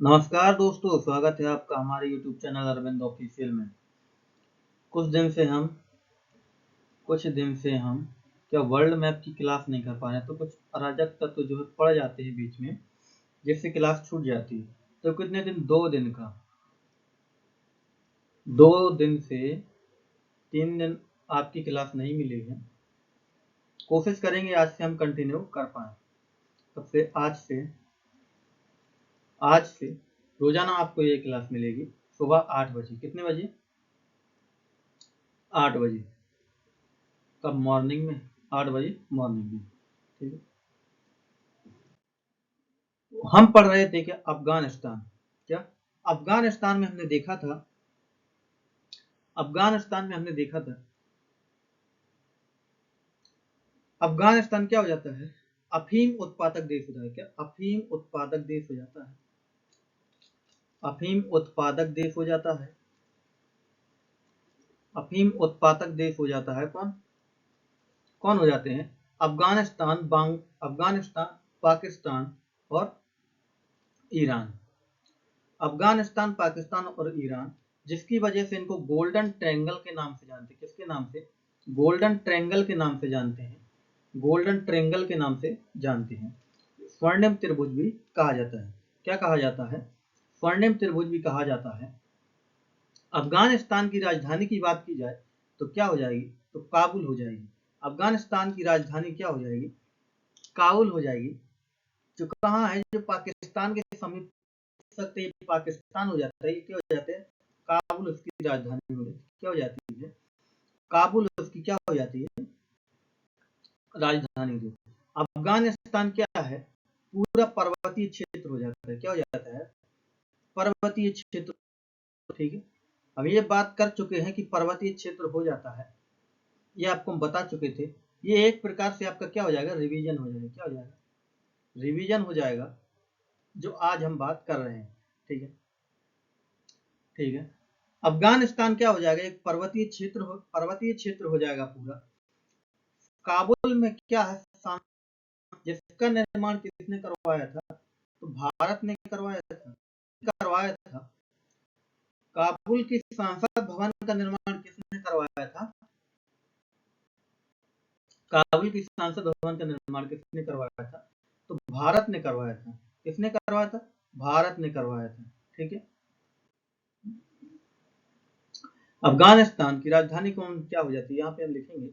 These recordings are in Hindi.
नमस्कार दोस्तों, स्वागत है आपका हमारे YouTube चैनल अरविंद ऑफिशियल में। कुछ दिन से हम क्या वर्ल्ड मैप की क्लास नहीं कर पा रहे हैं, तो कुछ अराजक तत्व जो है पड़ जाते हैं बीच में, जिससे क्लास छूट जाती है। तो कितने दिन, 2 दिन से 3 दिन आपकी क्लास नहीं मिली है। कोशिश करेंगे आज से हम कंटिन्यू कर पाए। तब से आज से रोजाना आपको ये क्लास मिलेगी सुबह 8 बजे। कितने बजे? 8 बजे। कब? मॉर्निंग में 8 बजे मॉर्निंग में। ठीक है। हम पढ़ रहे थे कि अफगानिस्तान, क्या अफगानिस्तान में हमने देखा था अफगानिस्तान क्या हो जाता है? अफीम उत्पादक देश हो जाता है। क्या अफीम उत्पादक देश हो जाता है? अफीम उत्पादक देश हो जाता है। अफीम उत्पादक देश हो जाता है। कौन हो जाते हैं? अफगानिस्तान, पाकिस्तान और ईरान। अफगानिस्तान, पाकिस्तान और ईरान, जिसकी वजह से इनको गोल्डन ट्रायंगल के नाम से जानते हैं। किसके नाम से? गोल्डन ट्रायंगल के नाम से जानते हैं। गोल्डन ट्रायंगल के नाम से जानते हैं। स्वर्णिम त्रिभुज भी कहा जाता है। क्या कहा जाता है? स्वर्णिम त्रिभुज भी कहा जाता है। अफगानिस्तान की राजधानी की बात की जाए तो क्या हो जाएगी? तो काबुल हो जाएगी। अफगानिस्तान की राजधानी क्या हो जाएगी? काबुल हो जाएगी। जो कहाँ है? जो पाकिस्तान के समीप सकते हैं, पाकिस्तान हो जाता है। ये क्या हो जाते हैं? काबुल उसकी राजधानी हो जाती है। क्या हो जाती है? काबुल उसकी क्या हो जाती है? राजधानी। जो अफगानिस्तान क्या है? पूरा पर्वतीय क्षेत्र हो जाता है। क्या हो जाता है? पर्वतीय क्षेत्र। ठीक है। हम ये बात कर चुके हैं कि पर्वतीय क्षेत्र हो जाता है, ये आपको हम बता चुके थे। ये एक प्रकार से आपका क्या हो जाएगा? रिवीजन हो जाएगा। क्या हो जाएगा? रिवीजन हो जाएगा, जो आज हम बात कर रहे हैं। ठीक है। ठीक है। अफगानिस्तान क्या हो जाएगा? एक पर्वतीय क्षेत्र हो जाएगा पूरा। काबुल में क्या है? जिसका निर्माण किसने करवाया था? तो भारत ने करवाया था। काबुल की संसद भवन का निर्माण किसने करवाया था? काबुल की संसद भवन का निर्माण किसने करवाया था? तो भारत ने करवाया था। किसने करवाया था? भारत ने करवाया था। ठीक है। अफगानिस्तान की राजधानी कौन क्या हो जाती है? यहाँ पे हम लिखेंगे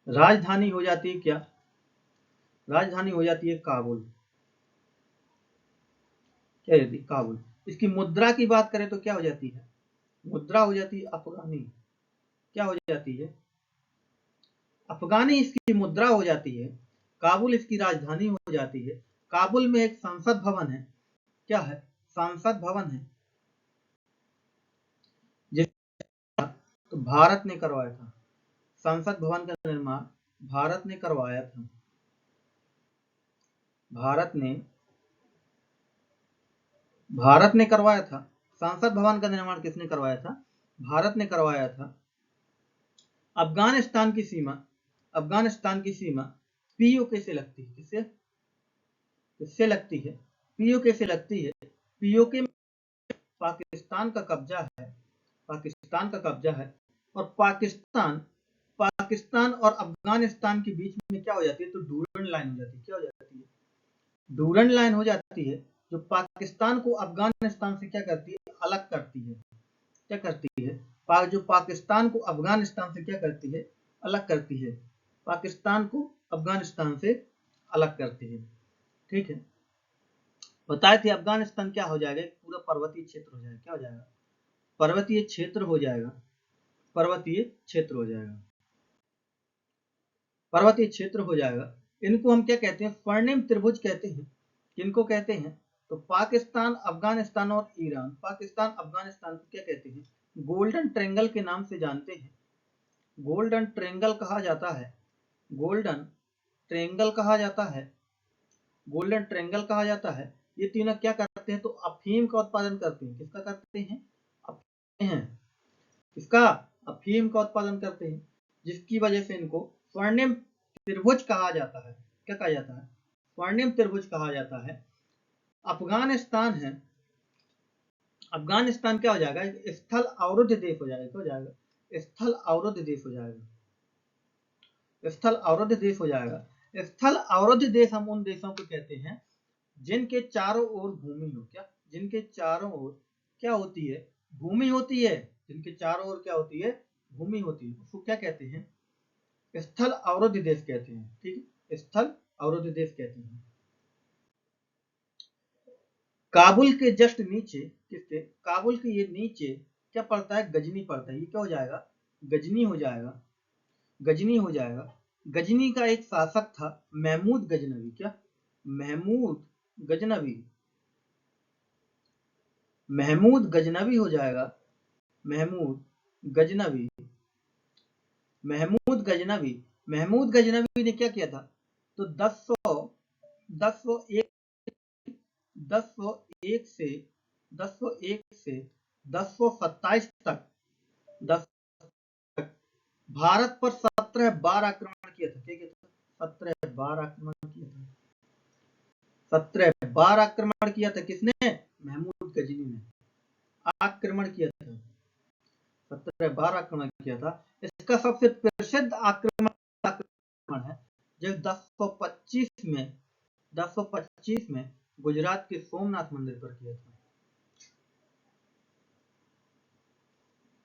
राजधानी हो जाती है क्या? राजधानी हो जाती है काबुल। क्या जाती है? काबुल। इसकी मुद्रा की बात करें तो क्या हो जाती है? मुद्रा हो जाती है अफगानी। क्या हो जाती है? अफगानी इसकी मुद्रा हो जाती है। काबुल इसकी राजधानी हो जाती है। काबुल में एक संसद भवन है। क्या है? संसद भवन है। जिस तो भारत ने करवाया था। संसद भवन का निर्माण भारत ने करवाया था। भारत ने करवाया था। संसद भवन का निर्माण किसने करवाया था? भारत ने करवाया था। अफगानिस्तान की सीमा पीओके से लगती है। किससे लगती है? पीओके से लगती है। पीओके में पाकिस्तान का कब्जा है। और पाकिस्तान और अफगानिस्तान के बीच में क्या हो जाती है? तो डूरन लाइन हो जाती है। क्या हो जाती है? डूरन लाइन हो जाती है, जो पाकिस्तान को अफगानिस्तान से क्या करती है? अलग करती है। क्या करती है? जो पाकिस्तान को अफगानिस्तान से क्या करती है? अलग करती है। पाकिस्तान को अफगानिस्तान से अलग करती है। ठीक है। बताए थे अफगानिस्तान क्या हो जाएगा? पूरा पर्वतीय क्षेत्र हो जाएगा। क्या हो जाएगा? पर्वतीय क्षेत्र हो जाएगा। पर्वतीय क्षेत्र हो जाएगा। पर्वतीय क्षेत्र हो जाएगा। इनको हम क्या कहते हैं? स्वर्णिम त्रिभुज कहते हैं। किनको कहते हैं? तो पाकिस्तान, अफगानिस्तान और ईरान। पाकिस्तान अफगानिस्तान को क्या कहते हैं? गोल्डन ट्रायंगल के नाम से जानते हैं। गोल्डन ट्रायंगल कहा जाता है। गोल्डन ट्रायंगल कहा जाता है। गोल्डन ट्रायंगल कहा जाता है। ये तीनों क्या करते हैं? तो अफीम का उत्पादन करते हैं। किसका करते हैं? इसका अफीम का उत्पादन करते हैं, जिसकी वजह से इनको स्वर्णिम त्रिभुज कहा जाता है। क्या कहा जाता है? स्वर्णिम त्रिभुज कहा जाता है। अफगानिस्तान है, अफगानिस्तान क्या हो जाएगा, स्थल अवरुद्ध देश हो जाएगा। क्या हो जाएगा, स्थल अवरुद्ध देश हो जाएगा। स्थल अवरुद्ध देश हो जाएगा। स्थल अवरुद्ध देश हम उन देशों को कहते हैं जिनके चारों ओर भूमि हो। क्या, जिनके चारों ओर क्या होती है, भूमि होती है। जिनके चारों ओर क्या होती है, भूमि होती है, उसको क्या कहते हैं, स्थल अवरुद्ध देश कहते हैं। ठीक है, स्थल अवरुद्ध देश कहते हैं। काबुल के जस्ट नीचे, किसके, काबुल के ये नीचे क्या पड़ता है, गजनी पड़ता है। ये क्या हो जाएगा, गजनी हो जाएगा। गजनी हो जाएगा। गजनी का एक शासक था महमूद गजनवी। क्या, महमूद गजनवी, महमूद गजनवी हो जाएगा। महमूद गजनवी, महमूद गजनवी, महमूद गजनवी ने क्या किया था, तो 1001 से 1027 तक, 10 भारत पर 17 बार आक्रमण किया था। क्या किया था, 17 बार आक्रमण किया था। 17 बार आक्रमण किया था किसने, महमूद गजनी ने आक्रमण किया था। 17 बार आक्रमण किया था। इसका सबसे प्रसिद्ध आक्रमण है जो 1025 में गुजरात के सोमनाथ मंदिर पर किया था।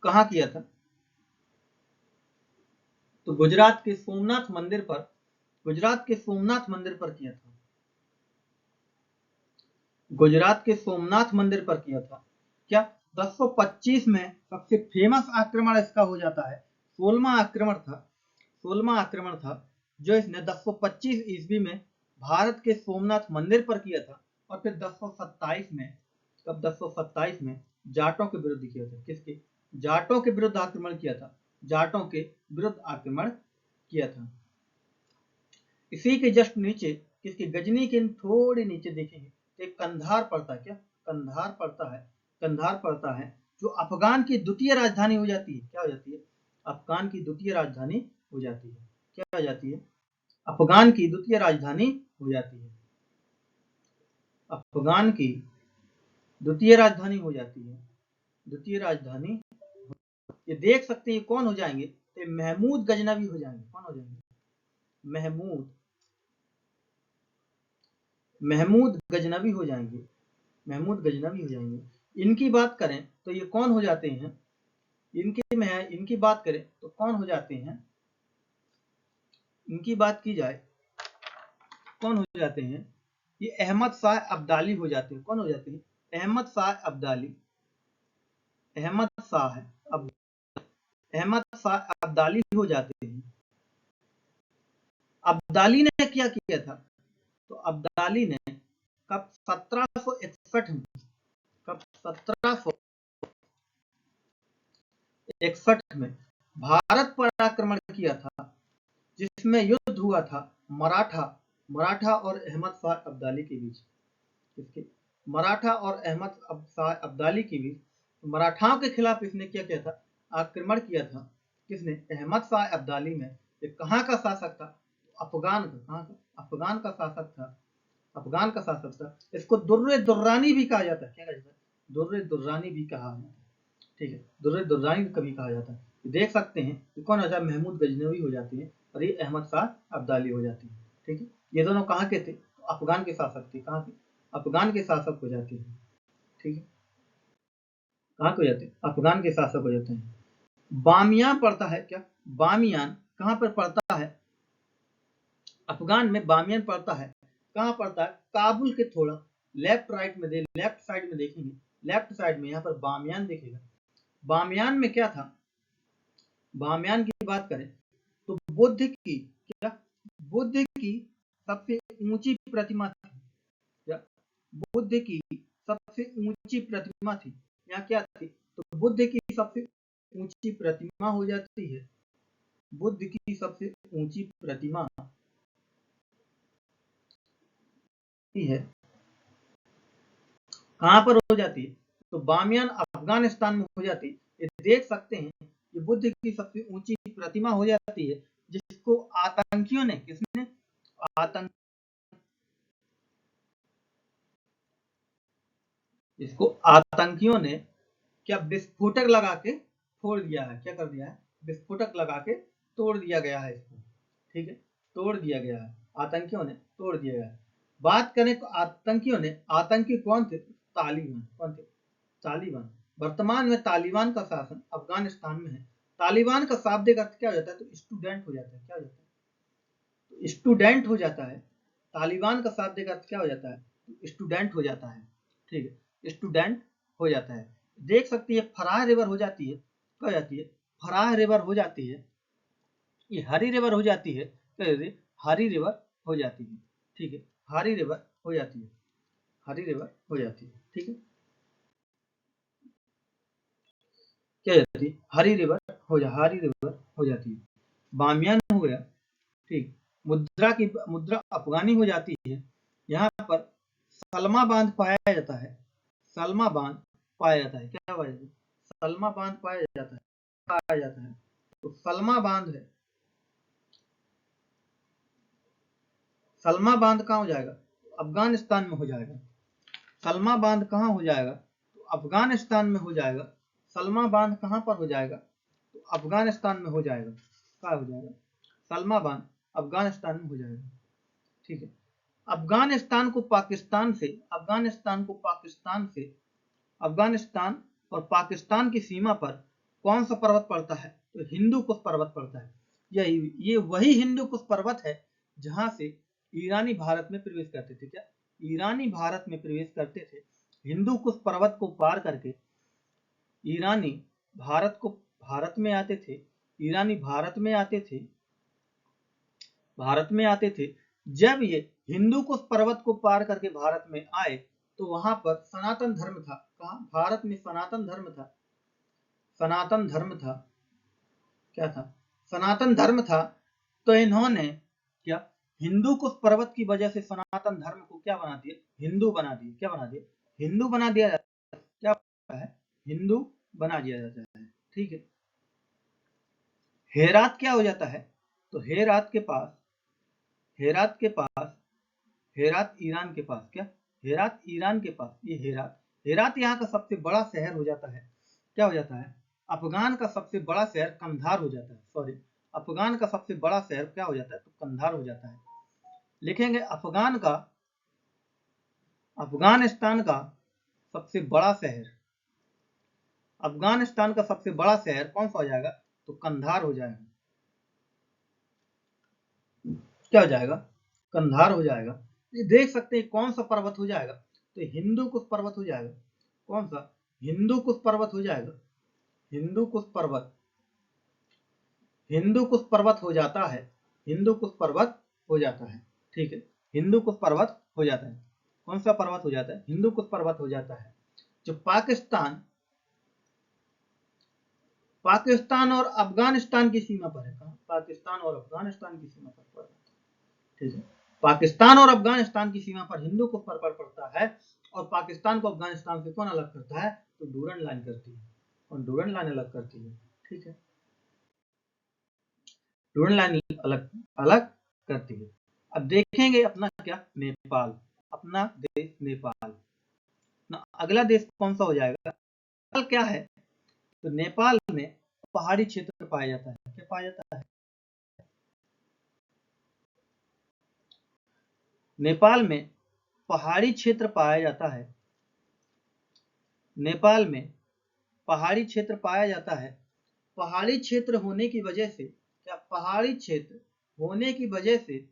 कहाँ किया था, तो गुजरात के सोमनाथ मंदिर पर, गुजरात के सोमनाथ मंदिर पर किया था। गुजरात के सोमनाथ मंदिर पर किया था। क्या, 1025 में सबसे फेमस आक्रमण इसका हो जाता है। 16वां आक्रमण था, 16वां आक्रमण था जो इसने 1025 ईस्वी में भारत के सोमनाथ मंदिर पर किया था। और फिर 1027 में, कब, 1027 में जाटों के विरुद्ध किया था। किसके, जाटों के विरुद्ध आक्रमण किया था। जाटों के विरुद्ध आक्रमण किया था। इसी के जस्ट नीचे, किसके, गजनी के थोड़े नीचे देखेंगे तो एक कंधार पड़ता है। क्या, कंधार पड़ता है, कंधार पड़ता है जो अफगान की द्वितीय राजधानी हो जाती है। क्या हो जाती है, अफगान की द्वितीय राजधानी हो जाती है। क्या हो जाती है, अफगान की द्वितीय राजधानी हो जाती है। अफगान की द्वितीय राजधानी हो जाती है। द्वितीय राजधानी, ये देख सकते हैं कौन हो जाएंगे, तो महमूद गजनवी हो जाएंगे। कौन हो जाएंगे, महमूद गजनवी हो जाएंगे। महमूद गजनवी हो जाएंगे। इनकी बात करें तो ये कौन हो जाते हैं, इनकी बात करें तो कौन हो जाते हैं, इनकी बात की जाए कौन हो जाते हैं, ये अहमद शाह अब्दाली हो जाते हैं। कौन हो जाते हैं, अहमद शाह अब्दाली, अहमद शाह अब्दाली हो जाते हैं। अब्दाली ने क्या किया था, तो अब्दाली ने कब, 1761 में, कब, 1761 में भारत पर आक्रमण किया था, जिसमें युद्ध हुआ था मराठा और अहमद शाह अब्दाली के बीच। किसके, मराठा और अहमद शाह अब्दाली के बीच। मराठाओं के खिलाफ इसने क्या किया था, आक्रमण किया था। किसने, अहमद शाह अब्दाली में। ये कहाँ का शासक था, अफगान का। कहाँ का, अफगान का शासक था। अफगान का शासक था। इसको दुर्रे दुर्रानी भी कहा जाता है। क्या कहा जाता है, दुर्रे दुर्रानी भी कहा जाता है। ठीक है, दुर्रे दुर्रानी कभी कहा जाता है। देख सकते हैं कि कौन हो जाए, महमूद गजनवी हो जाती है और ये अहमद शाह अब्दाली हो जाती है। ठीक है, ये दोनों कहाँ के थे, अफगान के शासक थे। कहाँ के, अफगान के शासक हो जाते हैं। ठीक है, कहाँ के हो जाते हैं, अफगान के शासक हो जाते हैं। बामियान पड़ता है। क्या, बामियान कहाँ पर पड़ता है, अफगान में बामियान पड़ता है। कहाँ पड़ता है, काबुल के थोड़ा लेफ्ट साइड में देखेंगे, लेफ्ट साइड में यहाँ पर बामियान दिखेगा। बामियान में क्या था, बामियान की बात करें तो बुद्ध की, क्या, बुद्ध की सबसे ऊंची प्रतिमा थी। क्या, बुद्ध की सबसे ऊंची प्रतिमा थी। यहाँ क्या थी, तो बुद्ध की सबसे ऊंची प्रतिमा हो जाती है। बुद्ध की सबसे ऊंची प्रतिमा है, कहाँ पर हो जाती है, तो बामियान अफगानिस्तान में हो जाती है। ये देख सकते हैं ये बुद्ध की सबसे ऊंची प्रतिमा हो जाती है, जिसको आतंकियों ने, किसने, इसको आतंकियों ने क्या विस्फोटक लगा के फोड़ दिया है, क्या कर दिया है, विस्फोटक लगा के तोड़ दिया गया है इसको, ठीक है, तोड़ दिया गया है, आतंकियों ने तोड़ दिया गया है। बात करें तो आतंकियों ने, आतंकी कौन थे, तालिबान, कौन थे, तालिबान। वर्तमान में तालिबान का शासन अफगानिस्तान में है। तालिबान का शाब्दिक अर्थ क्या हो जाता है, तो स्टूडेंट हो जाता है, क्या हो जाता है, तो स्टूडेंट हो जाता है। तालिबान का शाब्दिक अर्थ क्या हो जाता है, तो स्टूडेंट हो जाता है, ठीक है, स्टूडेंट हो जाता है। देख सकती है फराह रिवर हो जाती है, क्या हो जाती है, फराह रिवर हो जाती है, ये हरी रिवर हो जाती है, क्या हो जाती है, हरी रिवर हो जाती है, ठीक है, हरी रिवर हो जाती है, हरी रिवर हो जाती है, ठीक है, क्या हो जाती है, हरी रिवर हरी रिवर हो जाती है। बामियान हो गया, ठीक, मुद्रा अफगानी हो जाती है। यहाँ पर सलमा बांध पाया जाता है, सलमा बांध पाया जाता है, क्या पाया जाता है, सलमा बांध पाया जाता है, पाया जाता है। तो सलमा बांध है, सलमा बांध कहाँ हो जाएगा, अफगानिस्तान में हो जाएगा। सलमा बांध कहाँ हो जाएगा, तो अफगानिस्तान में हो जाएगा। सलमा बांध कहाँ पर हो जाएगा, तो अफगानिस्तान में हो जाएगा, क्या हो जाएगा, सलमा बांध अफगानिस्तान में हो जाएगा, ठीक है। अफगानिस्तान को पाकिस्तान से, अफगानिस्तान और पाकिस्तान की सीमा पर कौन सा पर्वत पड़ता है, तो हिंदू कुश पर्वत पड़ता है। ये वही हिंदू कुश पर्वत है जहां से ईरानी भारत में प्रवेश करते थे, क्या ईरानी भारत में प्रवेश करते थे, हिंदू कुश पर्वत को पार करके ईरानी भारत में आते थे, ईरानी भारत में आते थे। जब ये हिंदू कुश पर्वत को पार करके भारत में आए तो वहां पर सनातन धर्म था, कहा भारत में सनातन धर्म था, सनातन धर्म था, क्या था, सनातन धर्म था। तो इन्होंने क्या, हिंदू कुश पर्वत की वजह से सनातन धर्म को क्या बना दिया, हिंदू बना दिया, क्या बना दिया, हिंदू बना दिया जाता है, क्या है, हिंदू बना दिया जाता है, ठीक है। हेरात क्या हो जाता है, तो हेरात के पास, हेरात के पास, हेरात ईरान के पास, क्या हेरात ईरान के पास, ये हेरात, हेरात यहाँ का सबसे बड़ा शहर हो जाता है, क्या हो जाता है, अफगान का सबसे बड़ा शहर कंधार हो जाता है, सॉरी, अफगान का सबसे बड़ा शहर क्या हो जाता है, तो कंधार हो जाता है। लिखेंगे अफगान का, अफगानिस्तान का सबसे बड़ा शहर, अफगानिस्तान का सबसे बड़ा शहर कौन सा हो जाएगा, तो कंधार हो जाएगा, क्या हो जाएगा, कंधार हो जाएगा। ये देख सकते हैं कौन सा पर्वत हो जाएगा, तो हिंदू कुश पर्वत हो जाएगा, कौन सा, हिंदू कुश पर्वत हो जाएगा, हिंदू कुश पर्वत, हिंदू कुश पर्वत हो जाता है, हिंदू कुश पर्वत हो जाता है, ठीक है, हिंदू कुश पर्वत हो जाता है। कौन सा पर्वत हो जाता है, हिंदू कुश पर्वत हो जाता है। जो पाकिस्तान, पाकिस्तान और अफगानिस्तान की सीमा पर है, कहाँ, पाकिस्तान और अफगानिस्तान की सीमा पर पड़ता है, ठीक है, पाकिस्तान और अफगानिस्तान की सीमा पर हिंदू कुश पर्वत पड़ता है। और पाकिस्तान को अफगानिस्तान से कौन अलग करता है, तो डूरन लाइन करती है, और डूरन लाइन अलग करती है, ठीक है, डूरन लाइन अलग अलग करती है। अब देखेंगे अपना क्या, नेपाल, अपना देश नेपाल ना, अगला देश कौन सा हो जाएगा, नेपाल क्या है, तो नेपाल में पहाड़ी क्षेत्र पाया जाता है, क्या पाया जाता है, नेपाल में पहाड़ी क्षेत्र पाया जाता है, नेपाल में पहाड़ी क्षेत्र पाया जाता है। पहाड़ी क्षेत्र होने की वजह से, क्या पहाड़ी क्षेत्र होने की वजह से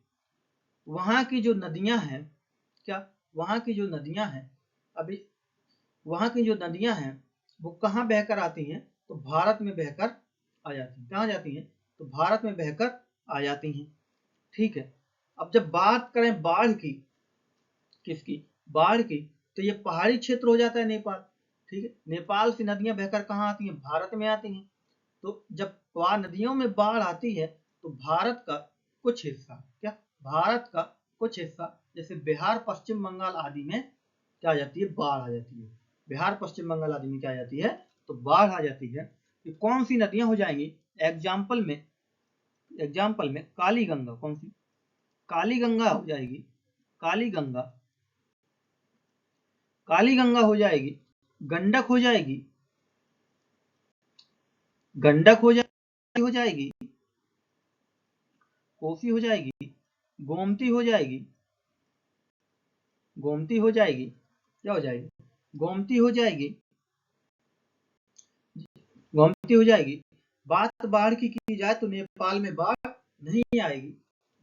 वहां की जो नदियां हैं, क्या वहां की जो नदियां हैं, अभी वहां की जो नदियां हैं वो कहाँ बहकर आती हैं, तो भारत में बहकर आ जाती हैं, कहाँ जाती हैं, तो भारत में बहकर आ जाती हैं, ठीक है। अब जब बात करें बाढ़ की, किसकी, बाढ़ की, तो ये पहाड़ी क्षेत्र हो जाता है नेपाल, ठीक है, नेपाल से नदियां बहकर कहाँ आती हैं, भारत में आती हैं। तो जब वहां नदियों में बाढ़ आती है तो भारत का कुछ हिस्सा, क्या भारत का कुछ हिस्सा, जैसे बिहार पश्चिम बंगाल आदि में क्या आ जाती है, बाढ़ आ जाती है, बिहार पश्चिम बंगाल आदि में क्या आ जाती है, तो बाढ़ आ जाती है। तो कौन सी नदियां हो जाएंगी, एग्जाम्पल में, एग्जाम्पल में काली गंगा, कौन सी, काली गंगा हो जाएगी, काली गंगा, काली गंगा हो जाएगी, गंडक हो जाएगी, गंडक हो जाएगी, कोसी हो जाएगी, गोमती हो जाएगी, गोमती हो जाएगी, क्या हो जाएगी, गोमती हो जाएगी, गोमती हो जाएगी। बात बाढ़ की जाए तो नेपाल में बाढ़ नहीं आएगी।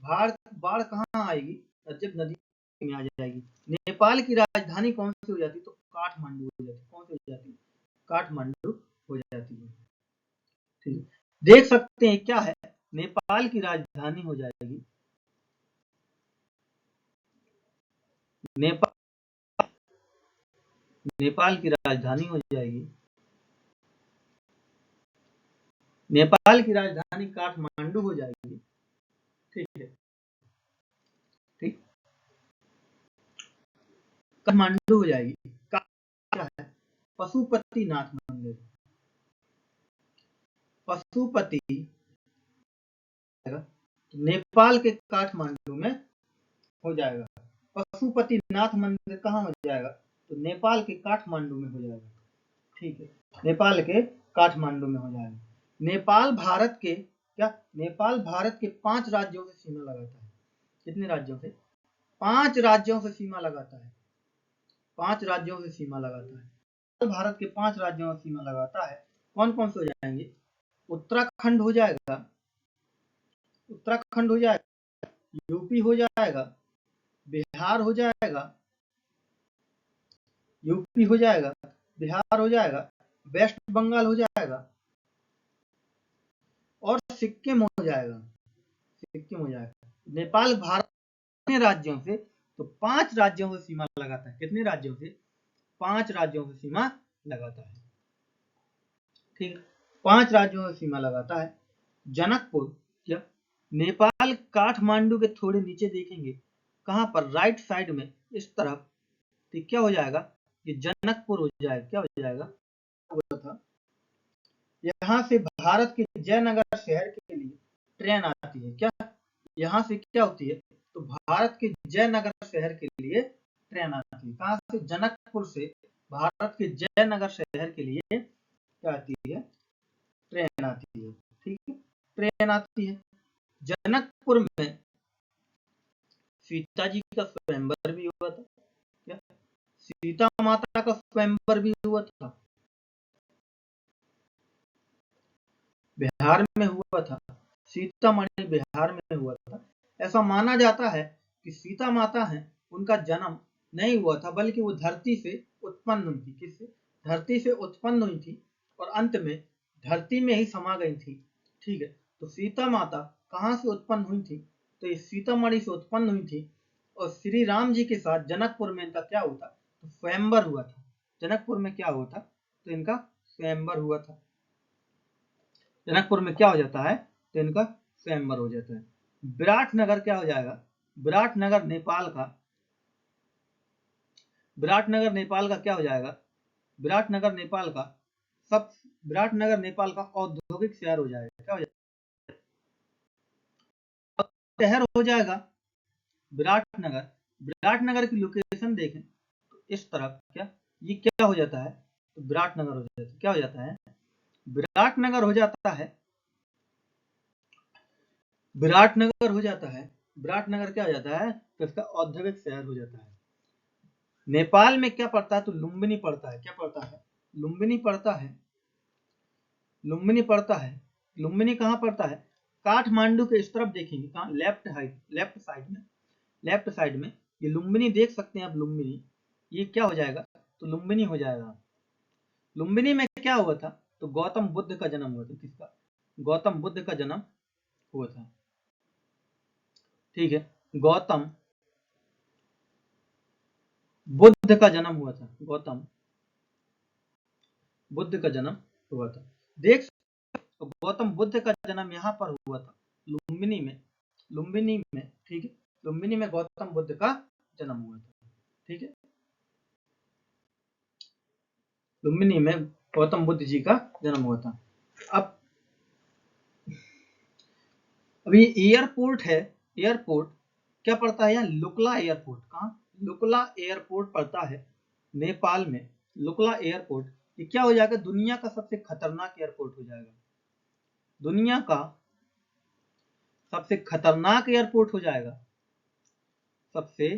बाढ़ कहाँ आएगी, जब नदी में आ जाएगी। नेपाल की राजधानी कौन सी हो जाती, तो काठमांडू हो जाती। कौन सी हो जाती, काठमांडू हो जाती है। ठीक, देख सकते हैं क्या है, नेपाल की राजधानी हो जाएगी, नेपाल की राजधानी हो जाएगी, नेपाल की राजधानी काठमांडू हो जाएगी। ठीक है, ठीक, काठमांडू हो जाएगी। क्या है, पशुपतिनाथ मंदिर, पशुपति नेपाल के काठमांडू में हो जाएगा। पशुपतिनाथ मंदिर कहाँ हो जाएगा, तो नेपाल के काठमांडू में हो जाएगा। ठीक है, नेपाल के काठमांडू में हो जाएगा। नेपाल भारत के क्या, नेपाल भारत के 5 राज्यों से सीमा लगाता है। कितने राज्यों से, 5 राज्यों से सीमा लगाता है, 5 राज्यों से सीमा लगाता है। भारत के 5 राज्यों से सीमा लगाता है। कौन कौन से हो जाएंगे, उत्तराखंड हो जाएगा, उत्तराखंड हो जाएगा, यूपी हो जाएगा, बिहार हो जाएगा, यूपी हो जाएगा, बिहार हो जाएगा, वेस्ट बंगाल हो जाएगा और सिक्किम हो जाएगा, सिक्किम हो जाएगा। नेपाल भारत कितने राज्यों से, तो 5 राज्यों से सीमा लगाता है। कितने राज्यों से, 5 राज्यों से सीमा लगाता है। ठीक, 5 राज्यों से सीमा लगाता है। जनकपुर, क्या, नेपाल काठमांडू के थोड़े नीचे देखेंगे, कहां पर, राइट साइड में इस तरफ, तो क्या हो जाएगा, ये जनकपुर हो जाएगा। क्या हो जाएगा, था यहाँ से भारत के जयनगर शहर के लिए ट्रेन आती है। क्या, यहाँ से क्या होती है, तो भारत के जयनगर शहर के लिए ट्रेन आती है। कहाँ से, जनकपुर से भारत के जयनगर शहर के लिए क्या आती है, ट्रेन आती है। ठीक है, ट्रेन आती है। जनकपुर में सीता जी का स्वयंवर भी हुआ था। क्या, सीता माता का स्वयंवर भी हुआ था, बिहार में हुआ था। सीतामढ़ी बिहार में हुआ था। ऐसा माना जाता है कि सीता माता है, उनका जन्म नहीं हुआ था, बल्कि वो धरती से उत्पन्न हुई थी। किससे, धरती से उत्पन्न हुई थी और अंत में धरती में ही समा गई थी। ठीक है, तो सीता माता कहाँ से उत्पन्न हुई थी, तो ये सीतामढ़ी से उत्पन्न हुई थी और श्री राम जी के साथ जनकपुर में इनका क्या हुआ था, तो स्वयंवर हुआ था। जनकपुर में क्या हुआ था, तो इनका स्वयंवर हुआ था। जनकपुर में क्या हो जाता है, तो इनका स्वयंवर हो जाता है। विराटनगर क्या हो जाएगा, विराटनगर नेपाल का, विराटनगर नेपाल का क्या हो जाएगा, विराटनगर नेपाल का सब, विराटनगर नेपाल का औद्योगिक शहर हो जाएगा। क्या हो जाएगा, शहर हो जाएगा विराटनगर। विराटनगर की लोकेशन देखें तो इस तरफ, क्या ये क्या हो जाता है, तो विराटनगर हो जाता है। क्या हो जाता है, विराटनगर हो जाता है, विराटनगर हो जाता है। विराटनगर क्या हो जाता है, तो इसका औद्योगिक शहर हो जाता है। नेपाल में क्या पड़ता है, तो लुम्बिनी पड़ता है। क्या पड़ता है, लुम्बिनी पड़ता है, लुम्बिनी पड़ता है। लुम्बिनी कहाँ पड़ता है, काठमांडू के इस तरफ देखेंगे, कहाँ, लेफ्ट साइड में, लेफ्ट साइड में ये लुम्बिनी देख सकते हैं आप। लुम्बिनी ये क्या हो जाएगा, तो लुम्बिनी हो जाएगा। लुम्बिनी में क्या हुआ था, तो गौतम बुद्ध का जन्म हुआ था। किसका, गौतम बुद्ध का जन्म हुआ था। ठीक है, गौतम बुद्ध का जन्म हुआ था, गौतम बुद्ध का जन्म हुआ था। देख, तो गौतम बुद्ध का जन्म यहाँ पर हुआ था, लुम्बिनी में, लुम्बिनी में। ठीक है, लुम्बिनी में गौतम बुद्ध का जन्म हुआ था। ठीक है, लुम्बिनी में गौतम बुद्ध जी का जन्म हुआ था। अब अभी एयरपोर्ट है, एयरपोर्ट क्या पड़ता है यहाँ, लुकला एयरपोर्ट। कहाँ, लुकला एयरपोर्ट पड़ता है नेपाल में लुकला एयरपोर्ट, ये क्या हो जाएगा, दुनिया का सबसे खतरनाक एयरपोर्ट हो जाएगा, दुनिया का सबसे खतरनाक एयरपोर्ट हो जाएगा, सबसे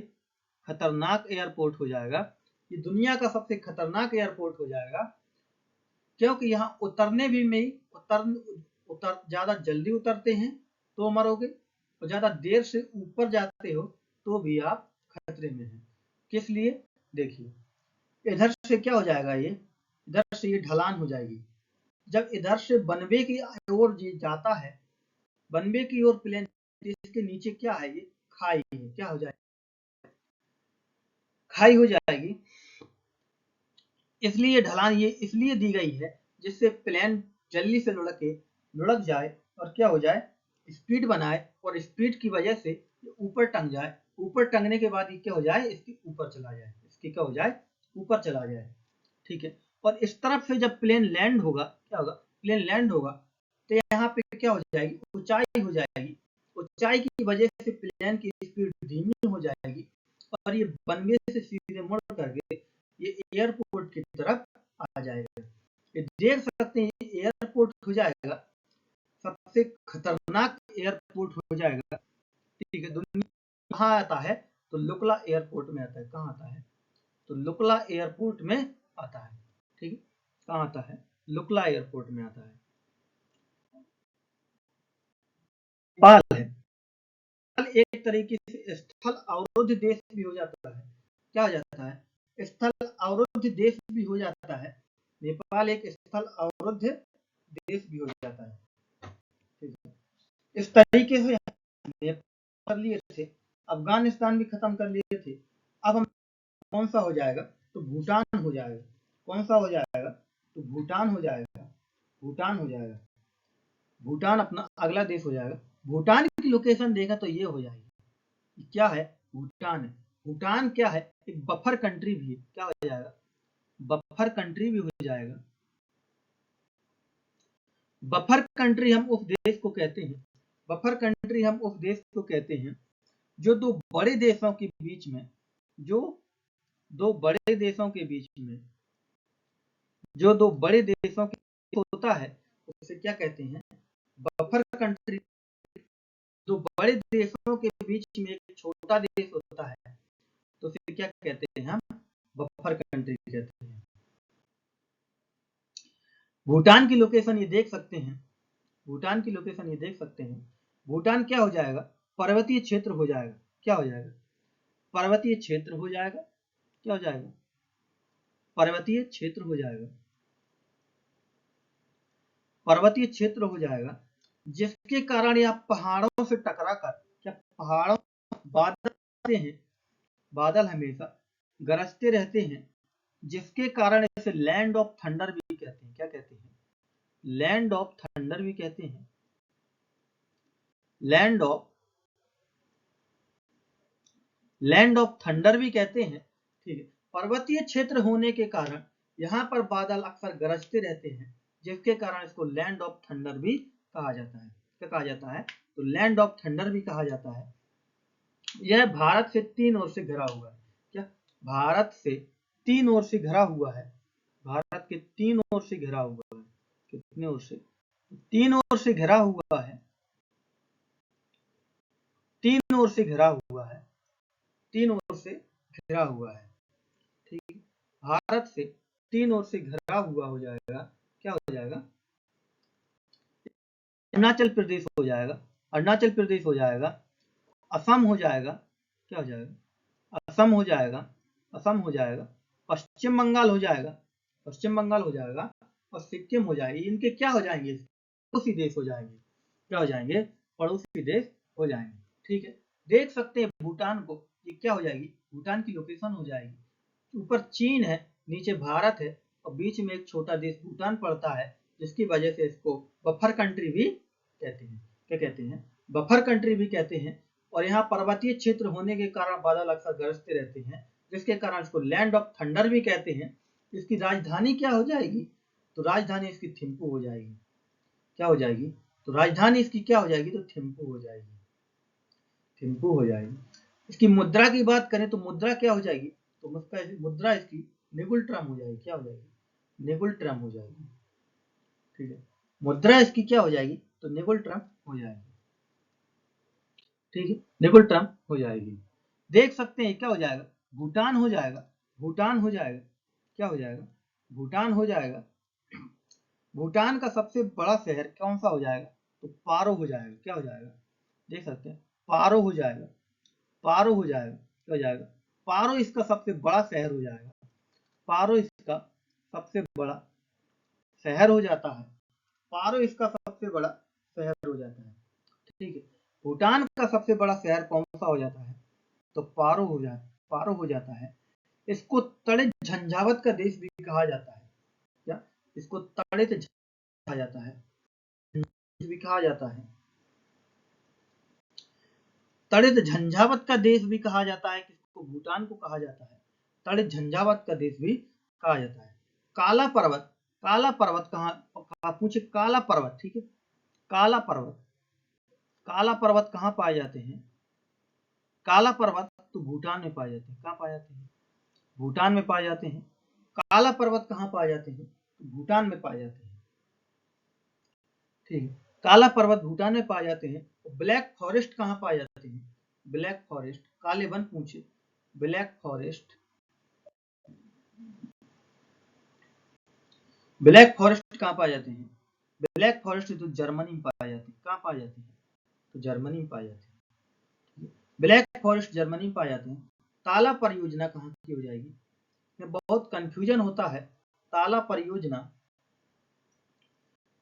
खतरनाक एयरपोर्ट हो जाएगा, ये दुनिया का सबसे खतरनाक एयरपोर्ट हो जाएगा, क्योंकि यहाँ उतरने भी में उतर ज्यादा जल्दी उतरते हैं तो मरोगे, और ज्यादा देर से ऊपर जाते हो तो भी आप खतरे में हैं। किस लिए, देखिए इधर से क्या हो जाएगा, ये इधर से ये ढलान हो जाएगी, जब इधर से बनवे की ओर जाता है, बनवे की ओर प्लेन, इसके नीचे क्या है, ये खाई है, क्या हो जाएगी, खाई हो जाएगी, इसलिए ढलान ये इसलिए दी गई है जिससे प्लेन जल्दी से लुढ़क जाए और क्या हो जाए, स्पीड बनाए, और स्पीड की वजह से ऊपर टंग जाए, ऊपर टंगने के बाद ये क्या हो जाए, इसके ऊपर चला जाए, इसके क्या हो जाए, ऊपर चला जाए, ठीक है। और इस तरफ से जब प्लेन लैंड होगा, क्या होगा, प्लेन लैंड होगा तो यहाँ पे क्या हो जाएगी, ऊंचाई हो जाएगी, ऊंचाई की वजह से प्लेन की स्पीड धीमी हो जाएगी, और ये बनवे से सीधे मुड़ करके ये एयरपोर्ट की तरफ आ जाएगा। ये देख सकते हैं, ये एयरपोर्ट हो जाएगा, सबसे खतरनाक एयरपोर्ट हो जाएगा, ठीक है। दुनिया कहाँ आता है, तो लुकला एयरपोर्ट में आता है, कहाँ आता है, तो लुकला एयरपोर्ट में आता है, ठीक है, कहाँ आता है, लुकला एयरपोर्ट में आता है। नेपाल है, एक तरीके से स्थल अवरुद्ध देश भी हो जाता है, क्या हो जाता है, स्थल अवरुद्ध देश भी हो जाता है, नेपाल एक स्थल अवरुद्ध देश भी हो जाता है, ठीक है। इस तरीके से नेपाल कर लिए थे, अफगानिस्तान भी खत्म कर लिए थे, अब हम कौन सा हो जाएगा, तो भूटान हो जाएगा, कौन सा हो जाएगा, तो भूटान हो जाएगा, भूटान हो जाएगा, भूटान अपना अगला देश हो जाएगा। भूटान की लोकेशन देखा तो ये हो जाएगी, क्या है, भूटान है, भूटान क्या है, एक बफर कंट्री भी है, क्या हो जाएगा, बफर कंट्री भी हो जाएगा। बफर कंट्री हम उस देश को कहते हैं, बफर कंट्री हम उस देश को कहते हैं जो दो बड़े देशों के बीच में, जो दो बड़े देशों के बीच में, जो दो बड़े देशों के होता है, उसे क्या कहते हैं, बफर कंट्री। दो बड़े देशों के बीच में एक छोटा देश होता है तो उसे क्या कहते हैं, हम बफर कंट्री कहते हैं। भूटान की लोकेशन ये देख सकते हैं, भूटान की लोकेशन ये देख सकते हैं, भूटान क्या हो जाएगा, पर्वतीय क्षेत्र हो जाएगा, क्या हो जाएगा, पर्वतीय क्षेत्र हो जाएगा, क्या हो जाएगा, पर्वतीय क्षेत्र हो जाएगा, पर्वतीय क्षेत्र हो जाएगा, जिसके कारण यह पहाड़ों से टकराकर, क्या पहाड़ों बादल हैं, बादल हमेशा गरजते रहते हैं, जिसके कारण इसे लैंड ऑफ थंडर भी कहते हैं, क्या कहते हैं, लैंड ऑफ थंडर भी कहते हैं, लैंड ऑफ थंडर भी कहते हैं, ठीक है। पर्वतीय क्षेत्र होने के कारण यहाँ पर बादल अक्सर गरजते रहते हैं, जिसके कारण इसको लैंड ऑफ थंडर भी कहा जाता है, क्या कहा जाता है, तो लैंड ऑफ थंडर भी कहा जाता है। यह भारत से तीन ओर से घिरा हुआ है, क्या, भारत से तीन ओर से घिरा हुआ है, भारत के तीन ओर से घिरा हुआ है, कितने ओर से, तीन ओर से घिरा हुआ है, तीन ओर से घिरा हुआ है, तीन ओर से घिरा हुआ है, ठीक, भारत से तीन ओर से घिरा हुआ हो जाएगा, क्या हो जाएगा, अरुणाचल प्रदेश हो जाएगा, अरुणाचल प्रदेश हो जाएगा, असम हो जाएगा, क्या हो जाएगा, असम हो जाएगा, असम हो जाएगा, पश्चिम बंगाल हो जाएगा, पश्चिम बंगाल हो जाएगा, और सिक्किम हो जाएगी। इनके क्या हो जाएंगे, पड़ोसी देश हो जाएंगे, क्या हो जाएंगे, पड़ोसी देश हो जाएंगे, ठीक है। देख सकते हैं भूटान को, ये क्या हो जाएगी, भूटान की लोकेशन हो जाएगी, ऊपर चीन है, नीचे भारत है, और बीच में एक छोटा देश भूटान पड़ता है, जिसकी वजह से इसको बफर कंट्री भी कहते हैं, क्या कहते हैं, बफर कंट्री भी कहते हैं। और यहाँ पर्वतीय क्षेत्र होने के कारण बादल अक्सर गरजते रहते हैं, जिसके कारण इसको लैंड ऑफ थंडर भी कहते हैं। इसकी राजधानी क्या हो जाएगी, तो राजधानी इसकी थिम्पू हो जाएगी, क्या हो जाएगी, तो राजधानी इसकी क्या हो जाएगी, तो थिम्पू हो जाएगी, थिम्पू हो जाएगी। इसकी मुद्रा की बात करें तो मुद्रा क्या हो जाएगी, तो मुद्रा इसकी निगुल्ट्रम हो जाएगी। क्या हो जाएगी? निगुल्ट्रम हो जाएगी। ठीक है, मुद्रा इसकी क्या हो जाएगी? तो निगुल्ट्रम हो जाएगी। ठीक है, निगुल्ट्रम हो जाएगी। देख सकते हैं क्या हो जाएगा? भूटान हो जाएगा। भूटान हो जाएगा। क्या हो जाएगा? भूटान हो जाएगा। भूटान का सबसे बड़ा शहर कौन सा हो जाएगा? तो पारो हो जाएगा। क्या हो जाएगा? देख सकते हैं, पारो हो जाएगा। पारो हो जाएगा। क्या हो जाएगा? पारो इसका सबसे बड़ा शहर हो जाएगा। पारो इसका सबसे बड़ा शहर हो जाता है। पारो इसका सबसे बड़ा शहर हो जाता है। ठीक है, भूटान का सबसे बड़ा शहर कौन सा हो जाता है? तो पारो हो जाता है। इसको तड़ित झंझावत का देश भी कहा जाता है। क्या? इसको तड़ित कहा जाता है, भी कहा जाता है। तड़ित झंझावत का देश भी कहा जाता है। किसको? भूटान को कहा जाता है तड़ित झंझावत का देश भी कहा जाता है। काला पर्वत, काला पर्वत कहाँ पूछे? काला पर्वत। ठीक है, काला पर्वत, काला पर्वत कहाँ पाए जाते हैं? काला पर्वत तो भूटान में पाए जाते हैं। कहाँ पाए जाते हैं? भूटान में पाए जाते हैं। काला पर्वत कहाँ पाए जाते हैं? तो भूटान में पाए जाते हैं। ठीक है, काला पर्वत भूटान में पाए जाते हैं। ब्लैक फॉरेस्ट कहाँ पाए जाते हैं? ब्लैक फॉरेस्ट, काले वन पूछे, ब्लैक फॉरेस्ट, ब्लैक फॉरेस्ट कहाँ पाए जाते हैं? ब्लैक फॉरेस्ट तो जर्मनी में पाए जाते हैं। कहाँ पाए जाते हैं? तो जर्मनी में पाए जाते हैं। ब्लैक फॉरेस्ट जर्मनी में पाए जाते हैं। ताला परियोजना कहाँ की हो जाएगी? में बहुत कंफ्यूजन होता है। ताला परियोजना,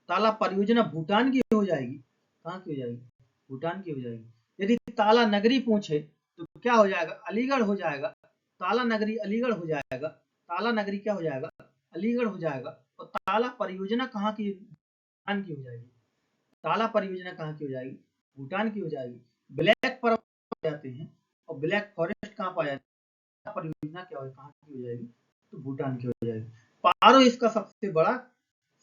ताला परियोजना भूटान की हो जाएगी। कहाँ की हो जाएगी? भूटान की हो जाएगी। यदि ताला नगरी पूछे तो क्या हो जाएगा? अलीगढ़ हो जाएगा। ताला नगरी अलीगढ़ हो जाएगा। ताला नगरी क्या हो जाएगा? अलीगढ़ हो जाएगा। और ताला परियोजना कहाँ की? भूटान की हो जाएगी। ताला परियोजना कहाँ की हो जाएगी? भूटान की हो जाएगी। ब्लैक पर्वत पाए जाते हैं और ब्लैक फॉरेस्ट कहाँ पाया जाता है? परियोजना क्या हो, कहाँ की हो जाएगी? तो भूटान की हो जाएगी। पारो इसका सबसे बड़ा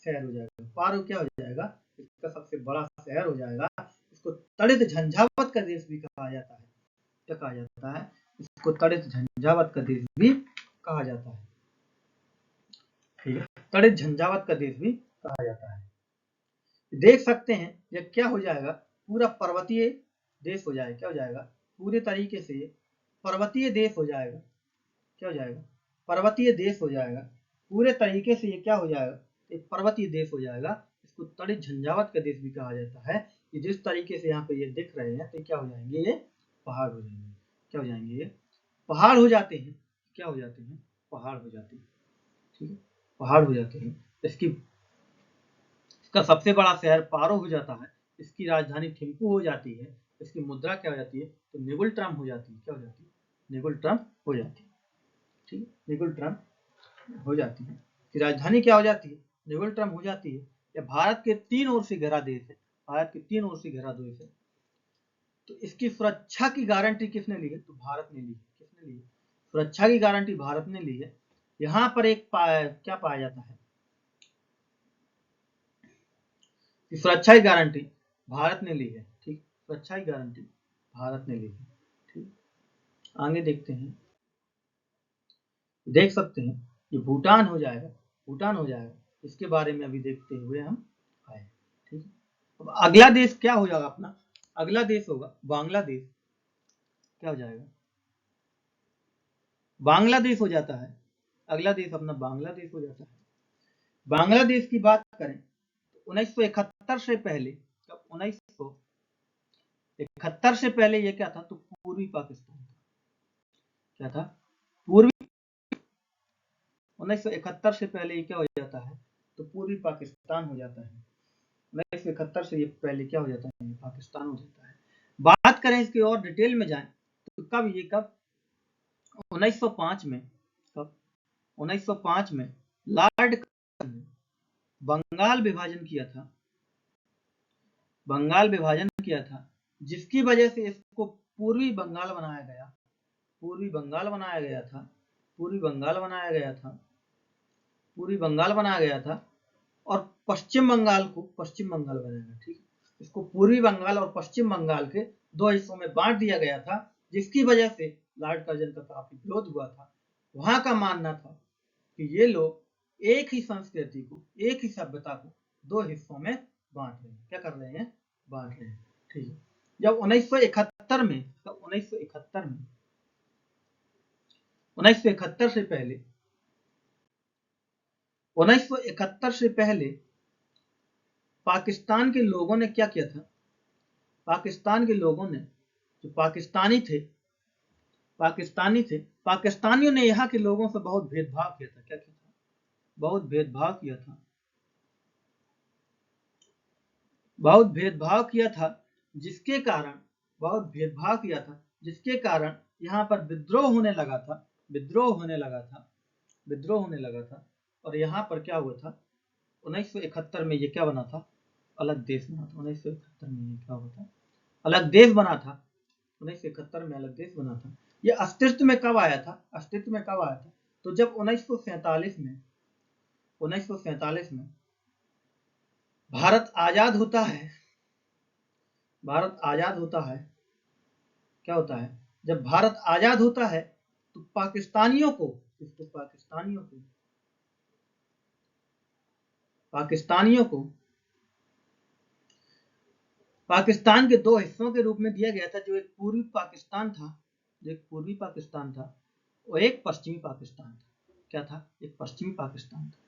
शहर हो जाएगा। पारो क्या हो जाएगा? इसका सबसे बड़ा शहर हो जाएगा। इसको तड़ित झंझावत का देश भी कहा जाता है। क्या कहा जाता है? इसको तड़ित झंझावत का देश भी कहा जाता है। ठीक है, तड़ित झंझावत का देश भी कहा जाता है। देख सकते हैं ये क्या हो जाएगा? पूरा पर्वतीय देश हो जाएगा। क्या हो जाएगा? पूरे तरीके से पर्वतीय देश हो जाएगा। क्या हो जाएगा? पर्वतीय देश हो जाएगा। पूरे तरीके से ये क्या हो जाएगा? एक पर्वतीय देश हो जाएगा। इसको तड़ित झंझावत का देश भी कहा जाता है। कि जिस तरीके से यहाँ पे ये दिख रहे हैं तो क्या हो जाएंगे? ये पहाड़ हो जाएंगे। क्या हो जाएंगे? ये पहाड़ हो जाते हैं। क्या हो जाते हैं? पहाड़ हो जाते हैं। ठीक है, पहाड़ हो जाते हैं। इसका सबसे बड़ा शहर पारो हो जाता है। इसकी राजधानी थिम्पू हो जाती है। इसकी मुद्रा क्या हो जाती है? तो निगुल्ट्रम हो जाती है। क्या हो जाती है? निगुल्ट्रम हो जाती है। ठीक है, निगुल्ट्रम हो जाती है। इसकी राजधानी क्या हो जाती है? निगुल्ट्रम हो जाती है। यह भारत के 3 ओर से घिरा देश है। भारत के 3 ओर से घिरा देश है। तो इसकी सुरक्षा की गारंटी किसने ली है? तो भारत ने ली है। किसने ली है? सुरक्षा की गारंटी भारत ने ली है। यहाँ पर एक क्या पाया जाता है? कि सुरक्षा की गारंटी भारत ने ली है। ठीक, सुरक्षा की गारंटी भारत ने ली है। ठीक, आगे देखते हैं। देख सकते हैं ये भूटान हो जाएगा। भूटान हो जाएगा। इसके बारे में अभी देखते हुए हम आए। ठीक है, अब अगला देश क्या हो जाएगा अपना? अगला देश होगा बांग्लादेश। क्या हो जाएगा? बांग्लादेश हो जाता है। अगला देश अपना बांग्लादेश हो जाता है। बांग्लादेश की बात करें तो 1971 से पहले, 1971 से पहले ये क्या था? तो पूर्वी पाकिस्तान था। क्या था? पूर्वी 1971 से पहले ये क्या हो जाता है? तो पूर्वी पाकिस्तान हो जाता है। 1971 से ये पहले क्या हो जाता है? ये पाकिस्तान हो जाता है। बात करें इसकी और डिटेल में जाएं तो कब ये, कब 1905 में, कब 1905 में लॉर्ड ने बंगाल विभाजन किया था। बंगाल विभाजन किया था जिसकी वजह से इसको पूर्वी बंगाल बनाया गया। पूर्वी बंगाल बनाया गया था। पूर्वी बंगाल बनाया गया था। पूर्वी बंगाल बनाया गया था और पश्चिम बंगाल को पश्चिम बंगाल बनाया गया। ठीक है, इसको पूर्वी बंगाल और पश्चिम बंगाल के 2 हिस्सों में बांट दिया गया था जिसकी वजह से लॉर्ड कर्जन का काफी विरोध हुआ था। वहां का मानना था कि ये लोग एक ही संस्कृति को, एक ही सभ्यता को दो हिस्सों में बांट रहे हैं। क्या कर रहे हैं? बांट रहे हैं। ठीक है। जब 1971 में 1971 से पहले 1971 से पहले पाकिस्तान के लोगों ने क्या किया था? पाकिस्तान के लोगों ने, जो पाकिस्तानी थे, पाकिस्तानियों ने यहाँ के लोगों से बहुत भेदभाव किया था। क्या किया था? बहुत भेदभाव किया था। बहुत भेदभाव किया था, जिसके कारण बहुत भेदभाव किया था, जिसके कारण यहाँ पर विद्रोह होने लगा था। विद्रोह होने लगा था। और यहाँ पर क्या हुआ था? 1971 में ये क्या बना था? अलग देश बना था। 1971 में ये क्या हुआ था? अलग देश बना था। 1971 में अलग देश बना था। ये अस्तित्व में कब आया था? अस्तित्व में कब आया था? तो जब 1947 में भारत आजाद होता है। भारत आजाद होता है। क्या होता है? जब भारत आजाद होता है तो पाकिस्तानियों को पाकिस्तान के दो हिस्सों के रूप में दिया गया था, जो एक पूर्वी पाकिस्तान था और एक पश्चिमी पाकिस्तान था। क्या था? एक पश्चिमी पाकिस्तान था।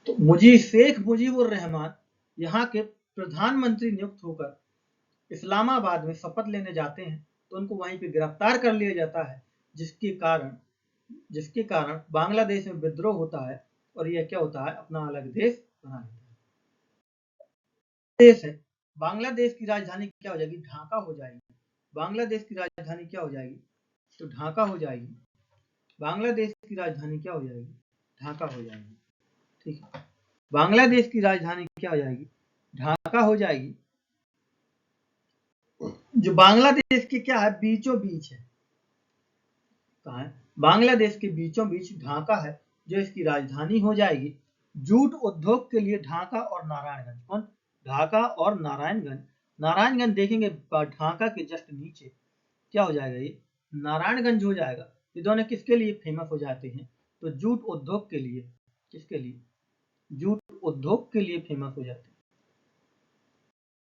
तो शेख मुजीबुर रहमान यहाँ के प्रधानमंत्री नियुक्त होकर इस्लामाबाद में शपथ लेने जाते हैं, तो उनको वहीं पे गिरफ्तार कर लिया जाता है, जिसके कारण बांग्लादेश में विद्रोह होता है और यह क्या होता है? अपना अलग देश बना लेता है। देश है। बांग्लादेश की राजधानी क्या हो जाएगी? ढाका हो जाएगी। बांग्लादेश की राजधानी क्या हो जाएगी? तो ढाका हो जाएगी। बांग्लादेश की राजधानी क्या हो जाएगी? ढाका हो जाएगी। ठीक है। बांग्लादेश की राजधानी क्या हो जाएगी? ढाका हो जाएगी। जो बांग्लादेश के क्या है? बीचों बीच है। कहाँ है? बांग्लादेश के बीचों बीच ढाका है, जो इसकी राजधानी हो जाएगी। जूट उद्योग के लिए ढाका और नारायणगंज। कौन? ढाका और नारायणगंज। नारायणगंज देखेंगे ढाका के जस्ट नीचे क्या हो जाएगा? ये नारायणगंज हो जाएगा। ये दोनों किसके लिए फेमस हो जाते हैं? तो जूट उद्योग के लिए। किसके लिए? जूट उद्योग के लिए फेमस हो जाते हैं।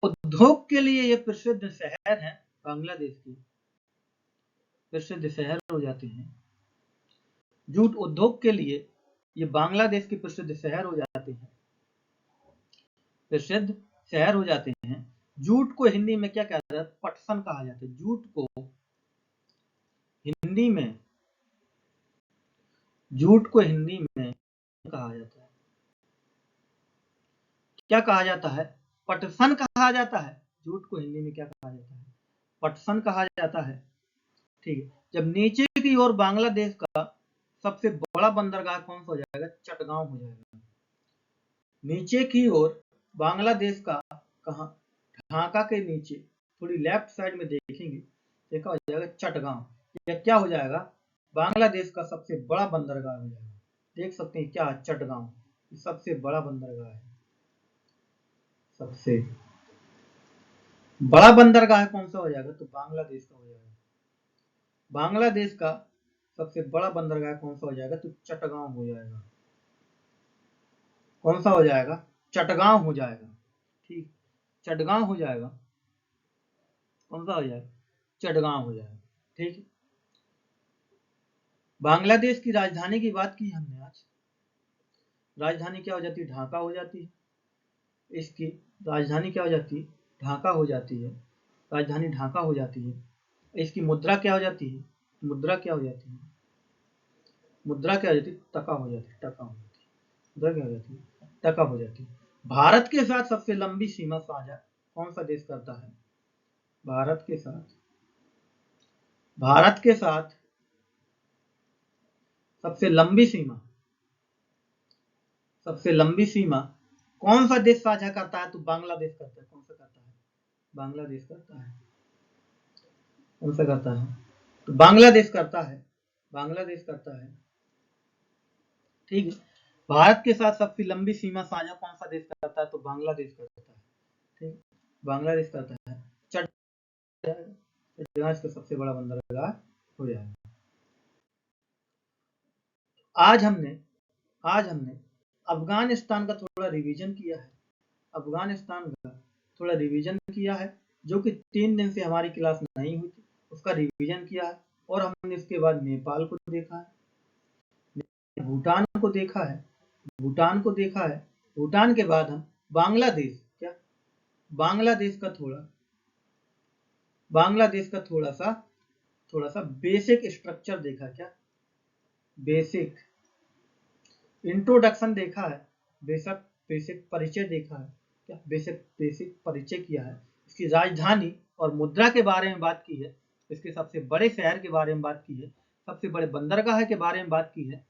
उद्योग के लिए ये प्रसिद्ध शहर है। बांग्लादेश की प्रसिद्ध शहर हो जाते हैं। जूट उद्योग के लिए ये बांग्लादेश के प्रसिद्ध शहर हो जाते हैं। प्रसिद्ध शहर हो जाते हैं। जूट को हिंदी में क्या कहते हैं? पटसन कहा जाता है। जूट को हिंदी में कहा जाता है। क्या कहा जाता है? पटसन कहा जाता है। जूट को हिंदी में क्या कहा जाता है? पटसन कहा जाता है। ठीक है। जब नीचे की ओर बांग्लादेश का सबसे बड़ा बंदरगाह कौन सा हो जाएगा? चटगांव हो जाएगा। नीचे की ओर बांग्लादेश का कहां? ढाका के नीचे थोड़ी लेफ्ट साइड में देखेंगे, देखा हो जाएगा चटगांव। यह क्या हो जाएगा? बांग्लादेश का सबसे बड़ा बंदरगाह हो जाएगा। देख सकते हैं क्या? चटगांव सबसे बड़ा बंदरगाह है। सबसे बड़ा बंदरगाह कौन सा हो जाएगा? तो बांग्लादेश का हो जाएगा। बांग्लादेश का सबसे बड़ा बंदरगाह कौन सा हो जाएगा? तो चटगांव हो जाएगा। कौन सा हो जाएगा? चटगांव हो जाएगा। ठीक, चटगांव हो जाएगा। कौन सा हो जाएगा? चटगांव हो जाएगा। ठीक है। बांग्लादेश की राजधानी की बात की हमने आज। राजधानी क्या हो जाती है? ढाका हो जाती है। इसकी राजधानी क्या हो जाती है? ढाका हो जाती है। राजधानी ढाका हो जाती है। इसकी मुद्रा क्या हो जाती है? मुद्रा क्या हो जाती है? मुद्रा क्या हो जाती है? टका हो जाती है। टका हो जाती है। मुद्रा क्या हो जाती है? टका हो जाती है। भारत के साथ सबसे लंबी सीमा साझा कौन सा देश करता है? भारत के साथ सबसे लंबी सीमा कौन सा देश साझा करता है? तो बांग्लादेश करता है। कौन सा करता है? बांग्लादेश करता है। कौन सा करता है? तो बांग्लादेश करता है। बांग्लादेश करता है। ठीक है। भारत के साथ सबसे लंबी सीमा साझा कौन सा देश करता है? तो बांग्लादेश करता है। ठीक, बांग्लादेश करता है। चटगांव का सबसे बड़ा बंदरगाह हो जाएगा। आज हमने अफगानिस्तान का थोड़ा रिवीजन किया है, अफगानिस्तान का थोड़ा रिवीजन किया है, जो कि 3 दिन से हमारी क्लास नहीं हुई थी, उसका रिवीजन किया है। और हमने इसके बाद नेपाल को देखा है, भूटान को देखा है, भूटान के बाद हम बांग्लादेश का थोड़ा सा बेसिक स्ट्रक्चर देखा, क्या बेसिक इंट्रोडक्शन देखा है, बेसिक परिचय देखा है, क्या बेसिक परिचय किया है, इसकी राजधानी और मुद्रा के बारे में बात की है, इसके सबसे बड़े शहर के बारे में बात की है, सबसे बड़े बंदरगाह के बारे में बात की है,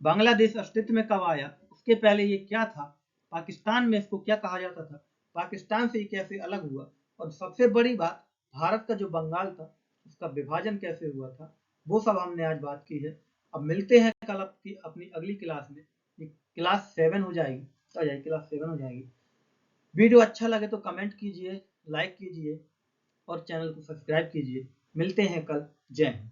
बांग्लादेश अस्तित्व में कब आया, उसके पहले ये क्या था, पाकिस्तान में इसको क्या कहा जाता था, पाकिस्तान से ये कैसे अलग हुआ, और सबसे बड़ी बात भारत का जो बंगाल था उसका विभाजन कैसे हुआ था, वो सब हमने आज बात की है। अब मिलते हैं कल अपनी अगली क्लास में, क्लास 7 हो जाएगी, क्लास 7 हो जाएगी। वीडियो अच्छा लगे तो कमेंट कीजिए, लाइक कीजिए और चैनल को सब्सक्राइब कीजिए। मिलते हैं कल। जय हिंद।